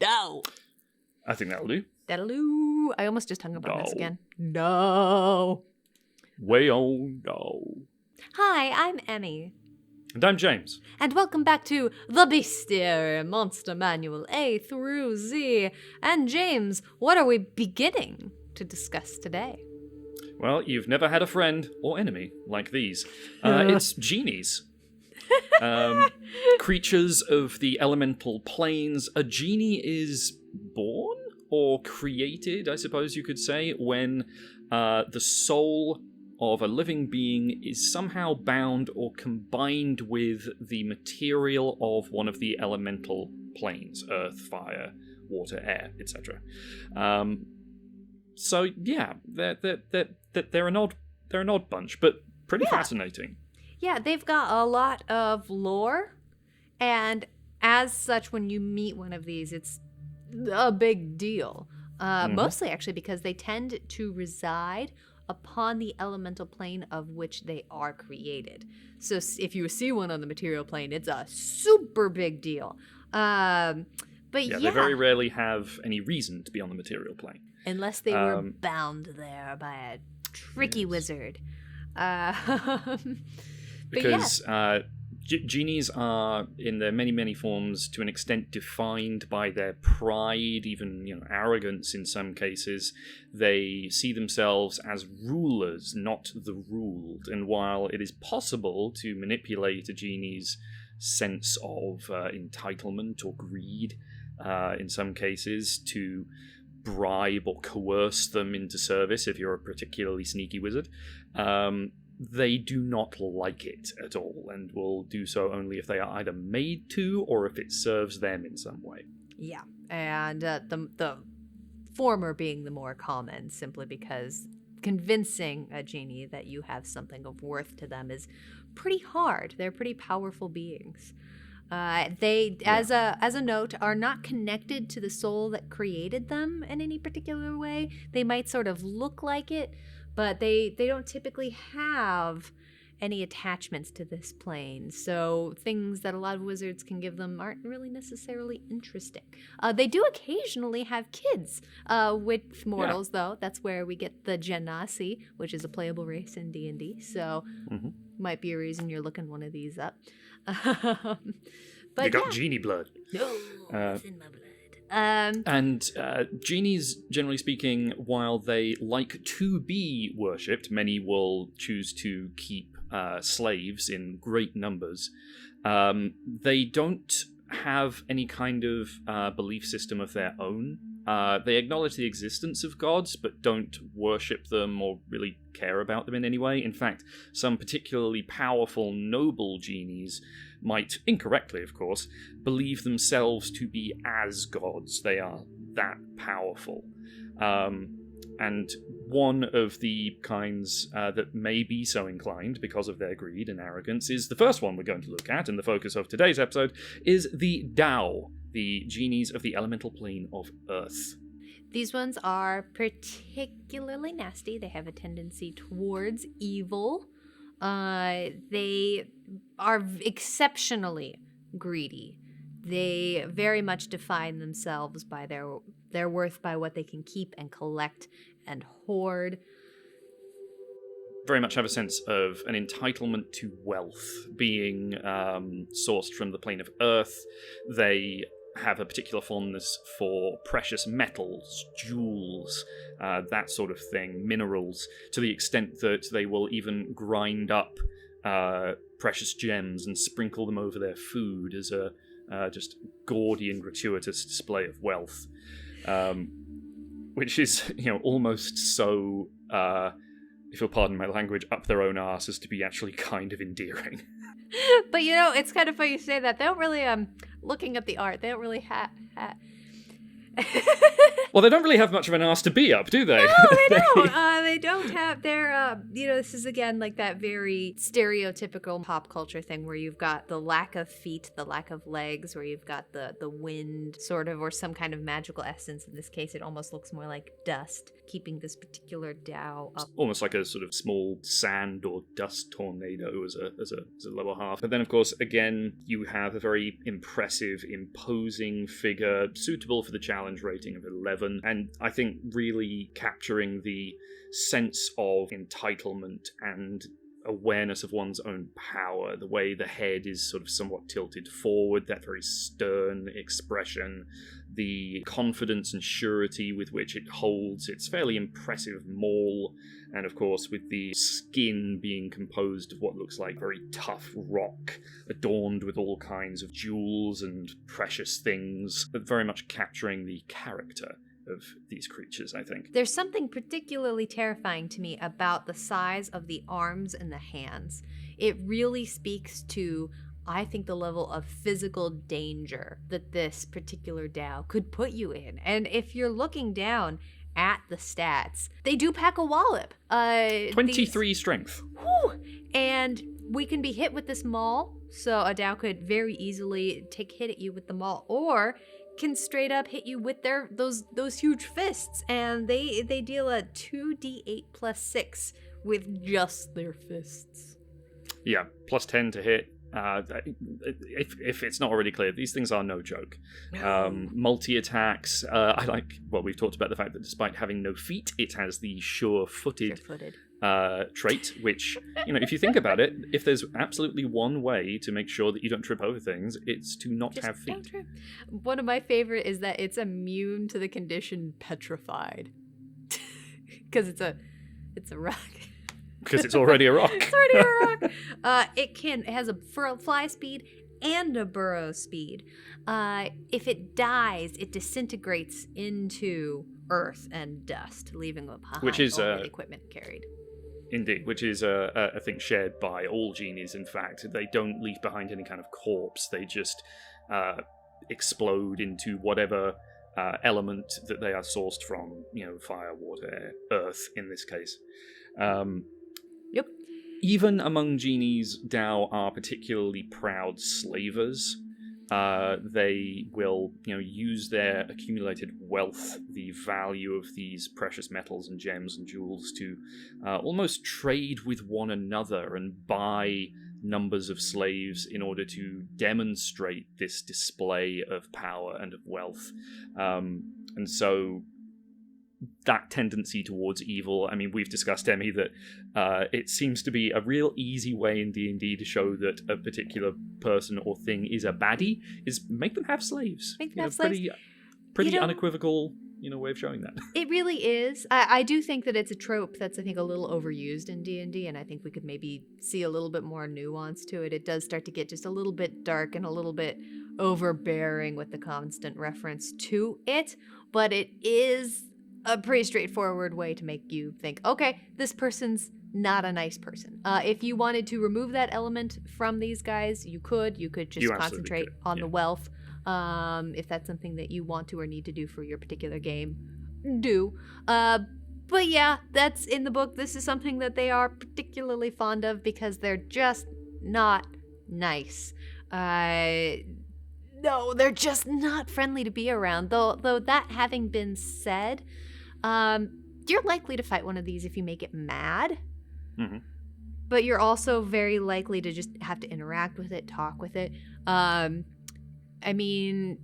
No. I think that'll do. That'll do. I almost just hung up on this again. No. Way on no. Hi, I'm Emmy. And I'm James. And welcome back to the Bestiary Monster Manual A through Z. And James, what are we beginning to discuss today? Well, you've never had a friend or enemy like these. It's genies. Creatures of the elemental planes. A genie is born or created, I suppose you could say, when the soul of a living being is somehow bound or combined with the material of one of the elemental planes: earth, fire, water, air, etc. So yeah, they're an odd bunch, but pretty fascinating. Yeah, they've got a lot of lore, and as such, when you meet one of these, it's a big deal. Mostly, actually, because they tend to reside upon the elemental plane of which they are created. So if you see one on the material plane, it's a super big deal. But yeah, they very rarely have any reason to be on the material plane. Unless they were bound there by a tricky wizard. Because genies are, in their many, many forms, to an extent defined by their pride, even arrogance in some cases. They see themselves as rulers, not the ruled. And while it is possible to manipulate a genie's sense of entitlement or greed, in some cases, to bribe or coerce them into service if you're a particularly sneaky wizard, they do not like it at all, and will do so only if they are either made to or if it serves them in some way. Yeah, and the former being the more common, simply because convincing a genie that you have something of worth to them is pretty hard. They're pretty powerful beings. They, as a note, are not connected to the soul that created them in any particular way. They might sort of look like it, but they don't typically have any attachments to this plane. So things that a lot of wizards can give them aren't really necessarily interesting. They do occasionally have kids with mortals, though. That's where we get the Genasi, which is a playable race in D&D. So might be a reason you're looking one of these up. But you got genie blood. No, it's in my blood. And genies, generally speaking, while they like to be worshipped, many will choose to keep slaves in great numbers. They don't have any kind of belief system of their own. They acknowledge the existence of gods, but don't worship them or really care about them in any way. In fact, some particularly powerful, noble genies might, incorrectly of course, believe themselves to be as gods. They are that powerful. And one of the kinds that may be so inclined because of their greed and arrogance is the first one we're going to look at, and the focus of today's episode is the Dao, the genies of the elemental plane of Earth. These ones are particularly nasty. They have a tendency towards evil. They are exceptionally greedy. They very much define themselves by their worth by what they can keep and collect and hoard. Very much have a sense of an entitlement to wealth being sourced from the plane of Earth. They have a particular fondness for precious metals, jewels, that sort of thing, minerals, to the extent that they will even grind up precious gems and sprinkle them over their food as a just gaudy and gratuitous display of wealth, which is, almost so, if you'll pardon my language, up their own arse as to be actually kind of endearing. But it's kind of funny you say that. They don't really, looking at the art, they don't really have... Well, they don't really have much of an arse to be up, do they? No, they don't. They don't have their, this is again like that very stereotypical pop culture thing where you've got the lack of feet, the lack of legs, where you've got the wind sort of, or some kind of magical essence. In this case, it almost looks more like dust, keeping this particular Tao up. Almost like a sort of small sand or dust tornado as a lower half. But then, of course, again, you have a very impressive, imposing figure, suitable for the challenge rating of 11. And I think really capturing the sense of entitlement and awareness of one's own power, the way the head is sort of somewhat tilted forward, that very stern expression, the confidence and surety with which it holds its fairly impressive maul, and of course with the skin being composed of what looks like very tough rock, adorned with all kinds of jewels and precious things, but very much capturing the character of these creatures, I think. There's something particularly terrifying to me about the size of the arms and the hands. It really speaks to, I think, the level of physical danger that this particular Tao could put you in. And if you're looking down at the stats, they do pack a wallop. 23 strength. Whew, and we can be hit with this maul, so a Tao could very easily take a hit at you with the maul, or can straight up hit you with those huge fists, and they deal a 2d8 plus 6 with just their fists. Yeah, plus 10 to hit. If it's not already clear, these things are no joke. Multi-attacks. I like, well, we've talked about the fact that despite having no feet, it has the sure-footed trait, which, if you think about it, if there's absolutely one way to make sure that you don't trip over things, it's to not have feet. One of my favorite is that it's immune to the condition petrified. Because it's a rock. Because it's already a rock. It's already a rock. It has a fly speed and a burrow speed. If it dies, it disintegrates into earth and dust, leaving behind which is all the equipment carried. Indeed, which is, I think, shared by all genies, in fact. They don't leave behind any kind of corpse. They just explode into whatever element that they are sourced from, fire, water, earth, in this case. Yep. Even among genies, Tao are particularly proud slavers. They will, use their accumulated wealth, the value of these precious metals and gems and jewels, to almost trade with one another and buy numbers of slaves in order to demonstrate this display of power and of wealth. And so that tendency towards evil, I mean, we've discussed, Emmy, that it seems to be a real easy way in D&D to show that a particular person or thing is a baddie, is make them have slaves. Make them have slaves. Pretty unequivocal, way of showing that. It really is. I do think that it's a trope that's, I think, a little overused in D&D, and I think we could maybe see a little bit more nuance to it. It does start to get just a little bit dark and a little bit overbearing with the constant reference to it, but it is a pretty straightforward way to make you think, okay, this person's not a nice person. If you wanted to remove that element from these guys, you could just concentrate on the wealth. If that's something that you want to or need to do for your particular game, do. But yeah, that's in the book. This is something that they are particularly fond of because they're just not nice. No, they're just not friendly to be around. Though that having been said, you're likely to fight one of these if you make it mad. Mm-hmm. But you're also very likely to just have to interact with it, talk with it. I mean,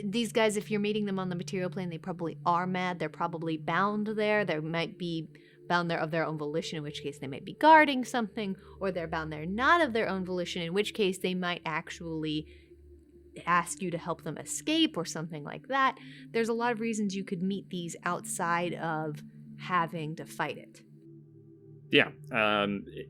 these guys, if you're meeting them on the material plane, they probably are mad. They're probably bound there. They might be bound there of their own volition, in which case they might be guarding something, or they're bound there not of their own volition, in which case they might actually ask you to help them escape or something like that. There's a lot of reasons you could meet these outside of having to fight it. Yeah,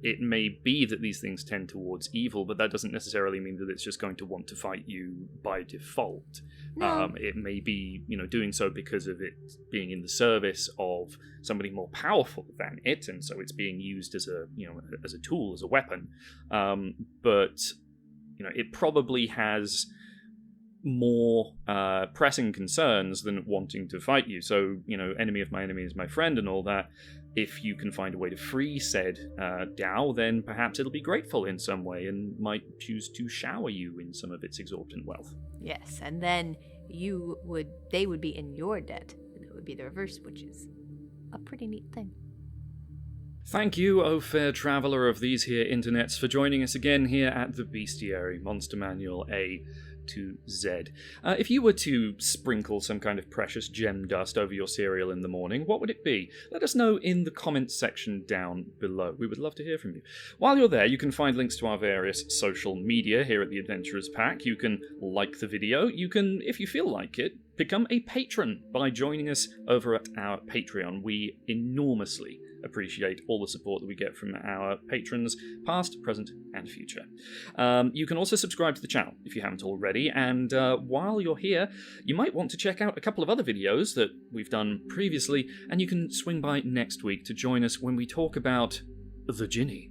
it may be that these things tend towards evil, but that doesn't necessarily mean that it's just going to want to fight you by default. No. It may be, doing so because of it being in the service of somebody more powerful than it, and so it's being used as a tool, as a weapon. But it probably has more pressing concerns than wanting to fight you. So, enemy of my enemy is my friend and all that. If you can find a way to free said Dao, then perhaps it'll be grateful in some way and might choose to shower you in some of its exorbitant wealth. Yes, and then they would be in your debt, and it would be the reverse, which is a pretty neat thing. Thank you, O fair traveller of these here internets, for joining us again here at the Bestiary, Monster Manual A to Z. If you were to sprinkle some kind of precious gem dust over your cereal in the morning, what would it be? Let us know in the comments section down below. We would love to hear from you. While you're there, you can find links to our various social media here at the Adventurers Pack. You can like the video. You can, if you feel like it, become a patron by joining us over at our Patreon. We enormously appreciate all the support that we get from our patrons, past, present, and future. You can also subscribe to the channel if you haven't already, and while you're here, you might want to check out a couple of other videos that we've done previously, and you can swing by next week to join us when we talk about the Genie.